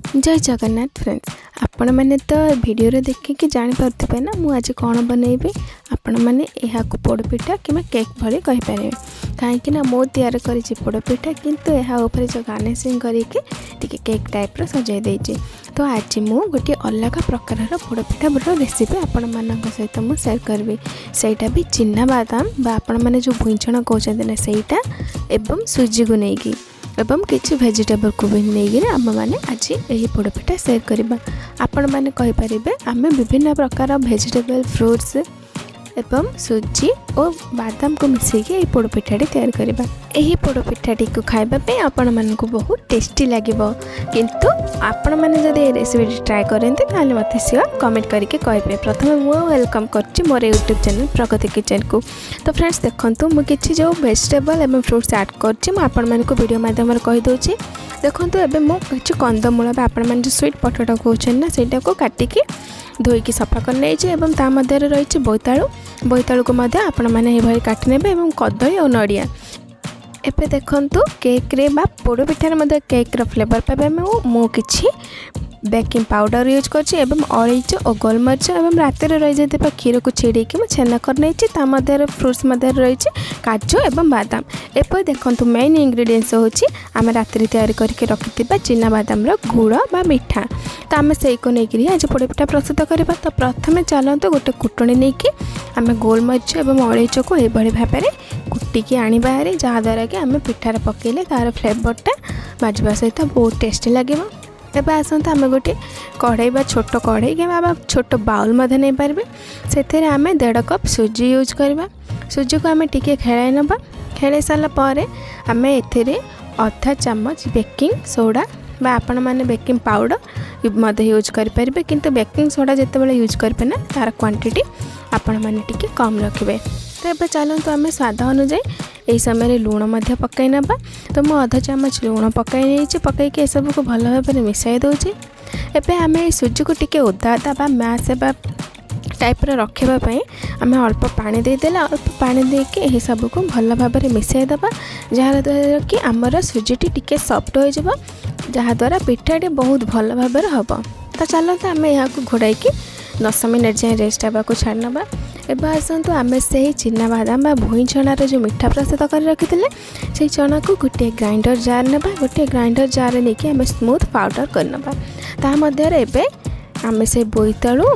जय जगन्नाथ फ्रेंड्स, आपण मैंने तो वीडियो रे देखिए जानीपे ना मुझे आज कौन बनइबी। आपण मैंने यहाँ पोड़पिठा कि केक भली कहींपर कहीं मो तैयार कर पोड़पिठा किंतु यहाँ ऊपर जो गार्निशिंग करके केक टाइप सजाई देती। तो आज मु गोटे अलग प्रकार पोड़पिठा रेसिपी आपण मान सहित मुझे सेयार करी। सहीटा भी चिना बादाम बा आपण मैंने जो भुईंचण कहते ना सहीटा एवं सुजी को लेकिन एवं किसी वेजिटेबल को भी नहीं आम मैंने आज यही पोड़पिठा सेयार करवा। आपण मैंने कहींपर आम विभिन्न प्रकार वेजिटेबल फ्रूट्स एवं सुजी और बादाम को मिसेकी यही पोड़पिठाटी तैयार करवा। यही पोड़पिठाटी को खाइबापे आपण मानक बहुत टेस्टी लगे। किंतु आपण मैंने जब ये रेसिपी ट्राए करते ताले मते सियोर कमेंट करके कहे। प्रथम मु वेलकम करछि मोर यूट्यूब चैनल प्रगति किचन को। तो फ्रेंड्स देखंतु मु किछि जो वेजिटेबल एवं फ्रूट्स ऐड करछि मु आपण मानक वीडियो माध्यम रे कहि दोछि। देखंतु एबे मु किछि कंदमूल बा आपण मान जो स्वीट पोटैटो कहउछन ना सेटा को काटिकी धोईकी सफा कर नहीं एवं ता मध्य रही बोईतालू को मध्य आपण मैंने ये काटी नेबे एवं कदली और नड़िया। एबे देखंतु केक रे बा पोड़पिठार मध्य केक रो फ्लेवर पाबे मु किछि बेकिंग पाउडर यूज करछि एवं अलैच और गोलमरिच एवं रात रे रही जाइबा क्षीर को छेड़ीकी मु छेना कर नहीं ता मध्य फ्रूट्स मध्य रही काजू एवं बादाम। एपर देखंतु मेन इंग्रेडिएंट्स होछि आम रात तैयारी करके रखिथिबा चिना बादाम रो गुड़ बा मिठा। तो आम से को लेकिन आज पोड़पिठा प्रस्तुत करवा। तो प्रथमे चलते गोटे कुटुणी नहीं कि आम गोलमरिच एवं अलैच को यह भाव में कुटिकी आने बाहर जहाँद्वारा कि आम पिठार पकेले तार फ्लेवरटा बाजवा सहित बहुत टेस्टी लगे। एवं आसते आम गोटे कढ़ाई बा छोट कढ़ाई कि छोट बाउल नहीं पारे से आम 1.5 कप सुजी यूज करवा। सुजी को आम टिके खेलाई नवा। खेलाई सारापर आम एधा चामच बेकिंग सोडा बा आपण मैंने बेकिंग पाउडर मध्य यूज करें। किंतु बेकिंग सोडा जितेबाला यूज करें ना तार क्वांटिटी आपण मैंने टिके कम रखिए। तो ये चलते आम स्वाद अनुजाई यही समय लुण पकई नवा। तो मुझे 1/2 चामच लुण पकई पकईकि सब को भल भाव में मिसाई दूचे। एबे आम ये सुजी को टिके ओदा ओदा बा मैश बा टाइप रखापी आम अल्प पानी देदेला। अल्प पानी देके यही सब को भल भाव में मिसाई दबा जहाँद्वारा कि आमर सुजीटी टिके सॉफ्ट हो जाए जहाँद्वारा पिठाटी बहुत भल भाव में हम। तो चलते आम यहाँ घोड़ाई 10 मिनट जाए रेस्ट हाँ छाड़ नवा। एवं आसतु आम से चिना बादाम भुई चणार जो मिठा प्रस्तुत कर रखी से चना को गोटे ग्राइंडर जार नवा। गोटे ग्राइंडर जार नहीं आम स्मूथ पाउडर करनवा। ता मध्य आम से बोईतालू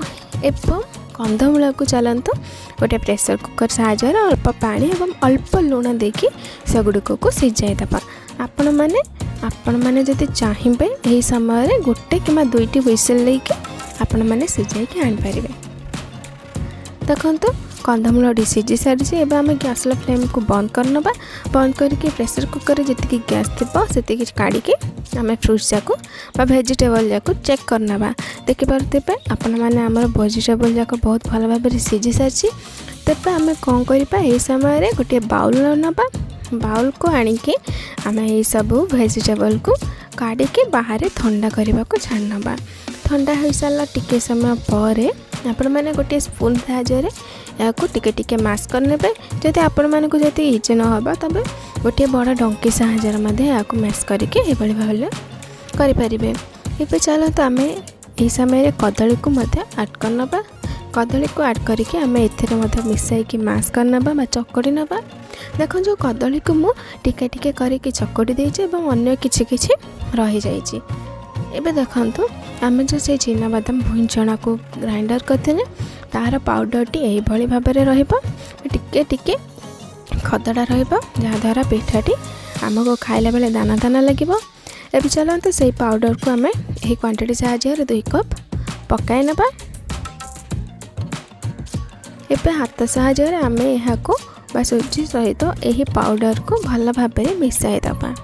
एवं कंदमूल को चलतु गोटे प्रेसर कुकर साहाय्य अल्प पानी और अल्प लुण देकी सेगुड़िक को सीझाई देवा। आपण मैंने जदि चाहिए यही समय गोटे कि 2टी व्हिसिल लेके आपण मैंने सीझाई आनी पारे। देखंतु कंदमूल सीझी सारी एवं आम गैस फ्लेम को बंद करनवा। बंद करके प्रेसर कुकर जी गैस थी से काढ़ी आम फ्रूट्स जाक वेजिटेबल जाक चेक करनवा। देखिपे आपण मैंने आमर वेजिटेबल जाक बहुत भल भाव में सीझी सारी। तेज आम कौन करवा यही समय गोटे बाउल नवा। बाउल को आणिकी आम ये सब वेजिटेबल को काढ़ी बाहर ठंडा करने को छाड़नवा। ठंडा हो सारा टिके समय पर आपण मैंने गोटे स्पून साहाय्य या टिके मैश करने। जदि आपण मानक जदि इजी न होबा तबे गोटे बड़ डंकी साहाय्य मैश करके भाव करें। ये चलते आम यही समय कदली को ऐड करनवा। कदली को ऐड करके आम एथे मिसाई मैश करनवा चकड़ी नवा। देख जो कदली को मु टिके टिके करके चकड़ी देछि एवं अन्य किछि किछि रही जाइछि। एबे देखंतु आम जो से चिना बादाम भुई चना को ग्राइंडर करते तार पाउडरटी यही भाव में रहिबा। टिके टिके खदड़ा रहिबा जहाँद्वारा पिठाटी आमको खाइला बेले दाना दाना लगे। एबे चलते से पाउडर को आम यही क्वांटिटी साहाय्य 2 कप पकाई नवा। एबे हाथ साहाय्य आम यहाँ को बा सुजी सहित यही पाउडर को भल भाव में मिसाई दबा।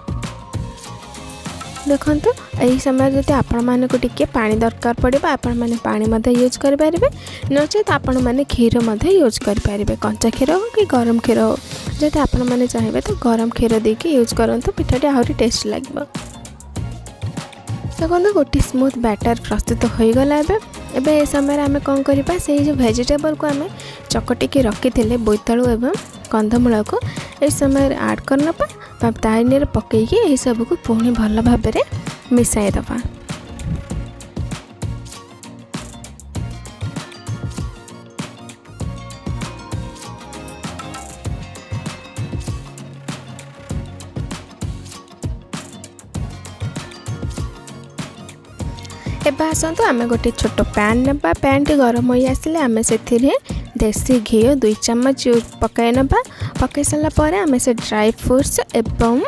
देखंतु यही समय जब आपण मानक टिके पानी दरकार पड़े आपण मैंने पानी यूज करें नचेत आपण मैंने क्षीर यूज करें। कंचा क्षीर हो कि गरम क्षीर हो जब आपण मैंने चाहिए तो गरम क्षीर देके यूज करंतु पिठाटी आहरी टेस्ट लगे। देखो गोटे स्मूथ बैटर प्रस्तुत हो गला। एबे समय आम कौन करवा से जो वेजिटेबल को आम चकटिकी रखी बोईतालू एवं कंदमूल को यह समय ऐड करना तार पकईकि यही सब को पुणी भल भाव में मिसाई दबा। एबे आसतु आम गोटे छोट पैन ना पैन टी गरम हो आसिले आम से देसी घी 2 चम्मच पकाई नबा पकाई सारा पर आम से ड्राई फ्रूट्स एवं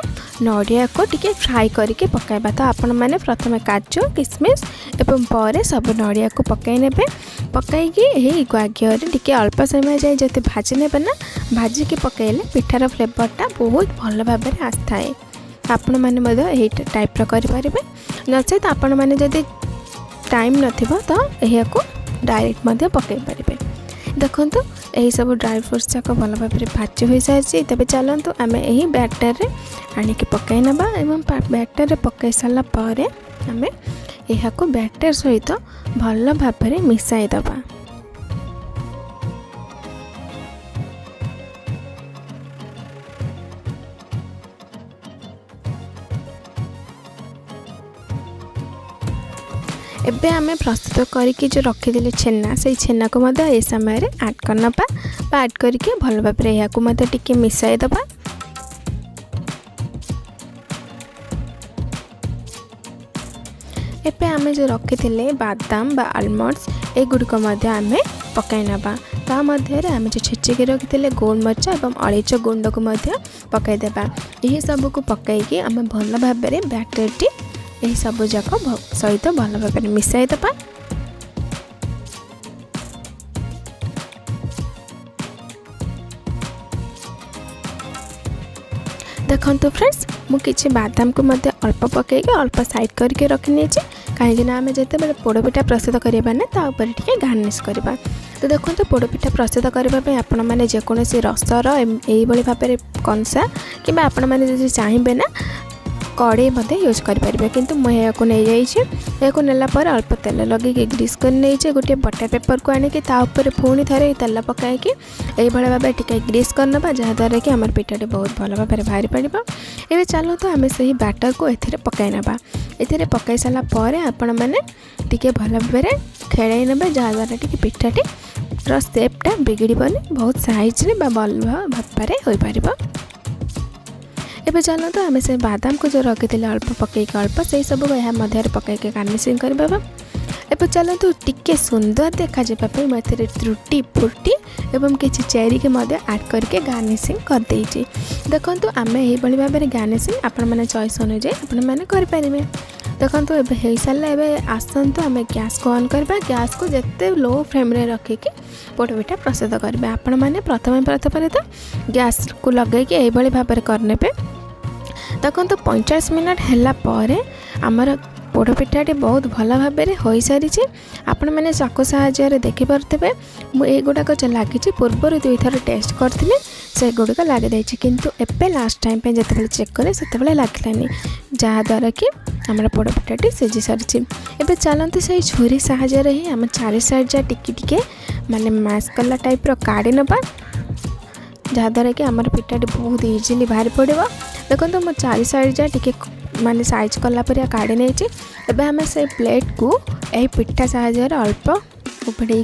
नड़िया को टिके फ्राई करके पकाइबा। तो आपण मैंने प्रथम काजू किशमिश एवं पर सब नड़िया को पकाई नेबे पकईकि गुआघिया टिके अल्प समय जाए जब भाजी ने ना भाजिकी पकईले पिठार फ्लेवरटा बहुत भल भाव में आसए। आपण मैंने यही टाइप्र करेंगे नचेत आपण मैंने जदि टाइम नथिबा तो यह को डायरेक्ट मध्य पकई पारे। देखो यही सब ड्राई फ्रूट्स जाक भल भाव में भाजी हो सारी तेज चलतु आम यही बैटर रे आणिक पकई नबा एवं बैटर रे पकई सारा पर आम यह को बैटर सहित भल भाव में मिसाई दबा। एबे आमे प्रस्तुत करके जो रखीदे छेना से छेना को ए समय ऐड करना ऐड करके भल भाव में यहाँ टिके मिसाई दबा। एबे आमे जो रखीदे बादाम बा आलमंड्स ए गुड़िक आम पकाई नबा ता मध्य आम जो छेचिकी रखीदे गोलमरीच और अलैच गुंड को पकईदेबा। यही सब को पकईकि आम भल भाव में बैटरटी यही सब जाक सहित भल भाव में मिसाई दबा। देखो फ्रेंड्स मुझे बादाम को अल्प पकईकि अल्प साइड करके रखी कहीं आम जिते पोड़पिठा प्रस्तुत करवा ना तापर टे गार्निश करवा। तो देखो पोड़पिठा प्रस्तुत करने आपण मैंने जेकोसी रसर यही भाव में कंसा कि आपण मैंने चाहिए ना कड़े यूज करें किंतु मुझे नहीं जाइए नेलापर अल्प तेल लगे ग्रीस कर नहीं गोटे बटर पेपर को आणिकी पुणी थे तेल पकईकि यही भाव में टिके ग्रीस करनबा जहाँद्वारा कि आम पिठाटी बहुत भल भाव में बाहरी पड़ो। ये चलते आम से बैटर को ए पकई नबा ए पकई सारा पर आपण मैंने टिके भल भाव में खेल ने जहाँद्वारा कि पिठाटी सेपटा बिगड़बनी बहुत साइज भल भाव में हो पार। एबे चलते आम से बादाम को जो रखी अल्प पकईक अल्प से सब यह मध्य पकईके गार्निशिंग करवा। एबे चलते टिके सुंदर देखा जावाई मुझे त्रुटी फुटी एवं किसी चेरी के ऐड करके गार्निशिंग कर देइछि। देखो आम यही भाव में गार्निशिंग आपण मैंने चॉइस अनुଯାयी आपण मैंने करें। देखो हो सारा एवं आसतु आम गैस को ऑन करवा गैस को जिते लो फ्लेम रे रखिकी पोड़पिठा प्रस्तुत करेंगे। आपण मैंने प्रथम तो गैस को लगे यही भाव में करने। देखो 45 मिनट है पर आमर पोड़पिठाटी बहुत भल भाव में हो सारी आपण मैंने चाकू साहाय्य देखिपे मुझे गुड़ाक जो लगी पूर्वर 2 थर टेस्ट करते से गुड़िक लगे किंतु एबे लास्ट टाइम पे जिते चेक करे से लगलानी जहाँद्वारा कि आम पोड़पिठाटी सिझी सारी। एबे चलते से छुरी साहाय्य ही आम 4 साइड जा टिके माने मैश कला टाइप्र काढ़ी नबा जहाँद्वारा कि आम पिठाटी बहुत इजिली बाहर पड़ो। देखो तो मो 4 साइड जा टिके माने साइज कला पर काढ़ी नहीं एबे आम से प्लेट को यही पिठा साहाय्य अल्प उबड़े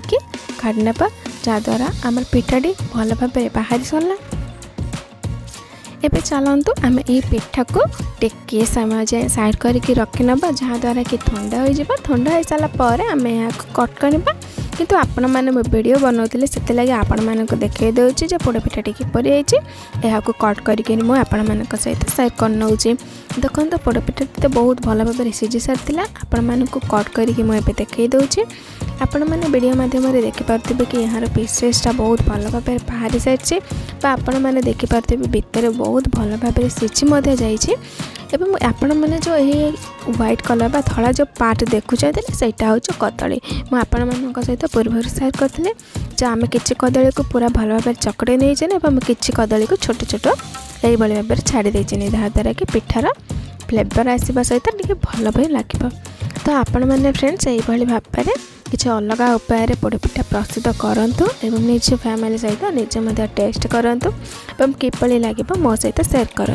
काढ़ी नबा जहाँद्वारा आम पिठाटी भल भाव में बाहरी सरला। एबे चलतु आम ये पिठा को टेके समय जाए साइड करके रखी नबा जहाँद्वारा कि ठंडा हो सारा पर आम यहाँ कट करवा। किंतु आपण मैंने वीडियो बनाऊली से लगे आपण मानक देखे दूसरी जो पोड़पिठाटी किपर यहाँ कट करके मुझे आपण मान सहित सेयर कर नौची। देखो तो पोड़पिठाटी तो बहुत भल भाव में सिझी सारी आपण मानक कट करके मुझे देखे दूसरी। आपण मैंने वीडियो माध्यम देखिपे कि यहाँ पीसेसटा बहुत भल भाव में बाहरी सारी आपण मैंने देखिपे भितर बहुत भल भाव में सिझी जाइए। एवं आपण मैंने जो ये व्हाइट कलर बा धला जो पार्ट देखुं सेटा हूँ कदली मुझे आपण मान सहित पूर्व सेयर करते जो आम कि कदली को पूरा भल भाव में चकड़े नहीं किसी कदली को छोट छोट यही भाव में छाड़ी देने जहाँद्वारा कि पिठार फ्लेवर आसवा सहित टे भल भी लगे। तो आपण मैंने फ्रेंड्स यही भाव में किसी अलग उपाय पोड़पिठा प्रस्तुत करूँ एवं निज फैमिली सहित निजे टेस्ट करूँ किपरि लगे मो सहित सेयर करूँ।